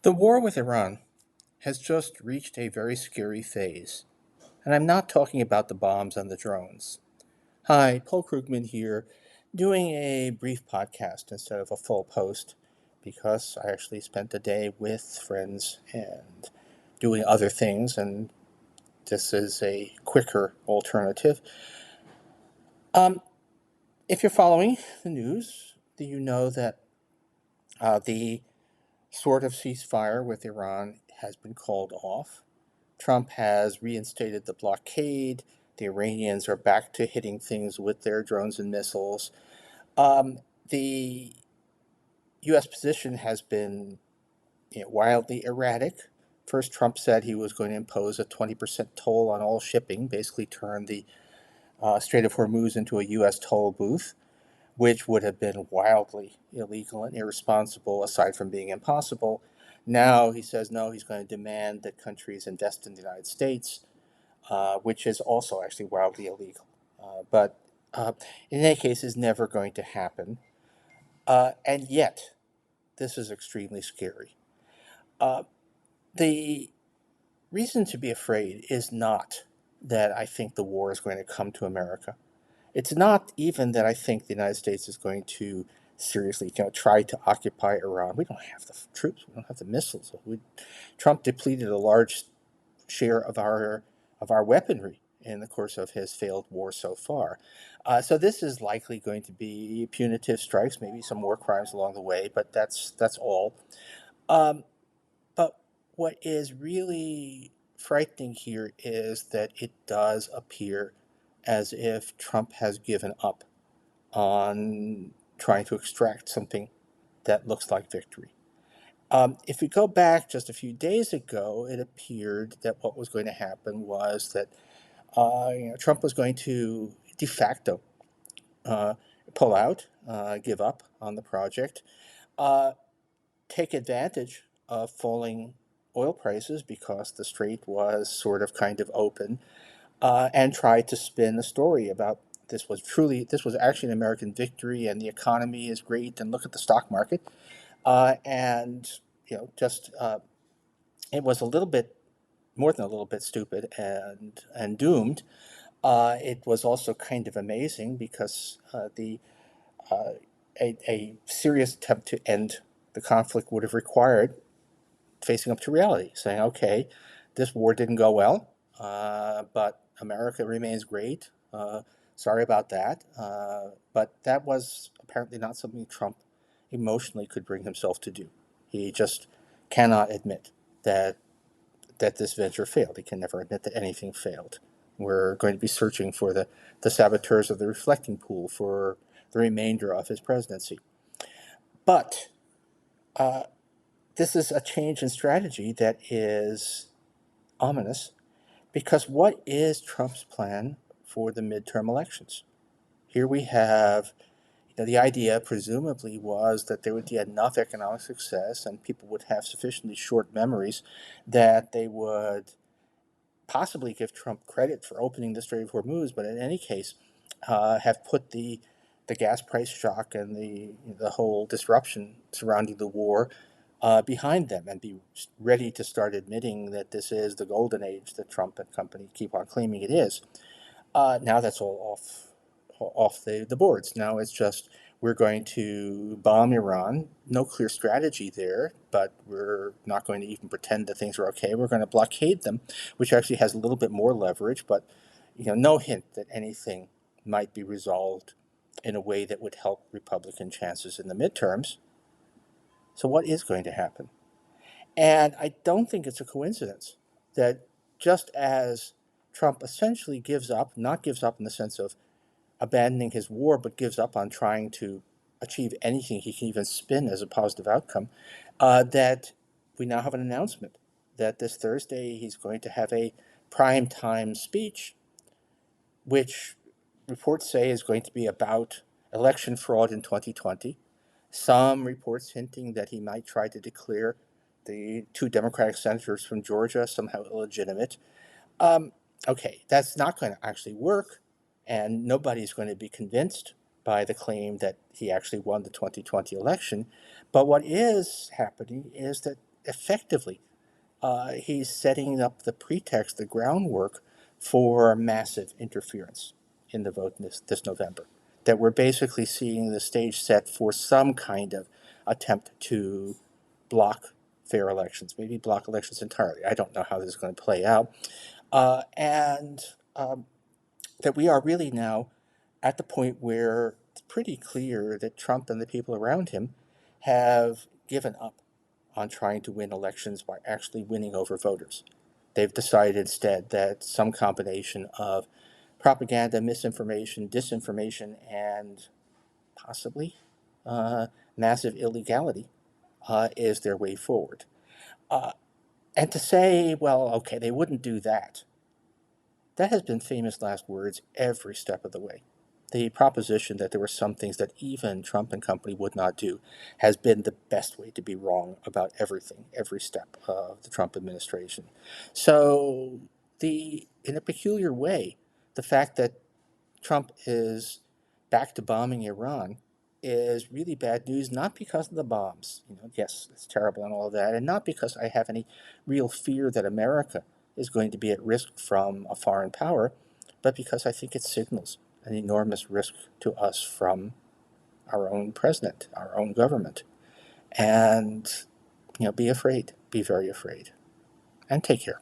The war with Iran has just reached a very scary phase, and I'm not talking about the bombs and the drones. Hi, Paul Krugman here, doing a brief podcast instead of a full post because I actually spent the day with friends and doing other things, and this is a quicker alternative. Um, if you're following the news, do you know that the sort of ceasefire with Iran has been called off? Trump has reinstated the blockade. The Iranians are back to hitting things with their drones and missiles. The U.S. position has been wildly erratic. First, Trump said he was going to impose a 20% toll on all shipping, basically turn the Strait of Hormuz into a U.S. toll booth, which would have been wildly illegal and irresponsible, aside from being impossible. Now he says no, he's going to demand that countries invest in the United States, which is also actually wildly illegal. But in any case, is never going to happen. And yet, this is extremely scary. Uh, the reason to be afraid is not that I think the war is going to come to America. It's not even that I think the United States is going to seriously, try to occupy Iran. We don't have the troops. We don't have the missiles. Trump depleted a large share of our weaponry in the course of his failed war so far. So this is likely going to be punitive strikes, maybe some war crimes along the way, but that's all. Um, but what is really frightening here is that it does appear as if Trump has given up on trying to extract something that looks like victory. If we go back just a few days ago, it appeared that what was going to happen was that Trump was going to de facto uh, pull out, give up on the project, uh, take advantage of falling oil prices because the strait was sort of kind of open, and try to spin a story about this was actually an American victory and the economy is great and look at the stock market, and just it was a little bit more than a little bit stupid and doomed. It was also kind of amazing because the a serious attempt to end the conflict would have required facing up to reality, saying, okay, this war didn't go well, but America remains great. Sorry about that. But that was apparently not something Trump emotionally could bring himself to do. He just cannot admit that this venture failed. He can never admit that anything failed. We're going to be searching for the saboteurs of the reflecting pool for the remainder of his presidency. But uh, this is a change in strategy that is ominous because what is Trump's plan for the midterm elections? Here we have, the idea presumably was that there would be enough economic success and people would have sufficiently short memories that they would possibly give Trump credit for opening the Strait of Hormuz, but in any case, have put the gas price shock and the whole disruption surrounding the war behind them and be ready to start admitting that this is the golden age that Trump and company keep on claiming it is. Now that's all off the boards. Now it's just we're going to bomb Iran. No clear strategy there, but we're not going to even pretend that things are okay. We're going to blockade them, which actually has a little bit more leverage, but no hint that anything might be resolved in a way that would help Republican chances in the midterms. So what is going to happen? And I don't think it's a coincidence that just as Trump essentially gives up, not gives up in the sense of abandoning his war, but gives up on trying to achieve anything he can even spin as a positive outcome, that we now have an announcement that this Thursday he's going to have a prime time speech, which reports say is going to be about election fraud in 2020. Some reports hinting that he might try to declare the two Democratic senators from Georgia somehow illegitimate. Um, okay, that's not going to actually work, and nobody's going to be convinced by the claim that he actually won the 2020 election. But what is happening is that effectively, he's setting up the pretext, the groundwork for massive interference in the vote this November. That we're basically seeing the stage set for some kind of attempt to block fair elections, maybe block elections entirely. I don't know how this is going to play out. And that we are really now at the point where it's pretty clear that Trump and the people around him have given up on trying to win elections by actually winning over voters. They've decided instead that some combination of propaganda, misinformation, disinformation, and possibly uh, massive illegality is their way forward. Uh, and to say, well, okay, they wouldn't do that, that has been famous last words every step of the way. The proposition that there were some things that even Trump and company would not do has been the best way to be wrong about everything, every step of the Trump administration. So, in a peculiar way, the fact that Trump is back to bombing Iran is really bad news, not because of the bombs. Yes, it's terrible and all of that, and not because I have any real fear that America is going to be at risk from a foreign power, but because I think it signals an enormous risk to us from our own president, our own government. And, be afraid, be very afraid, and take care.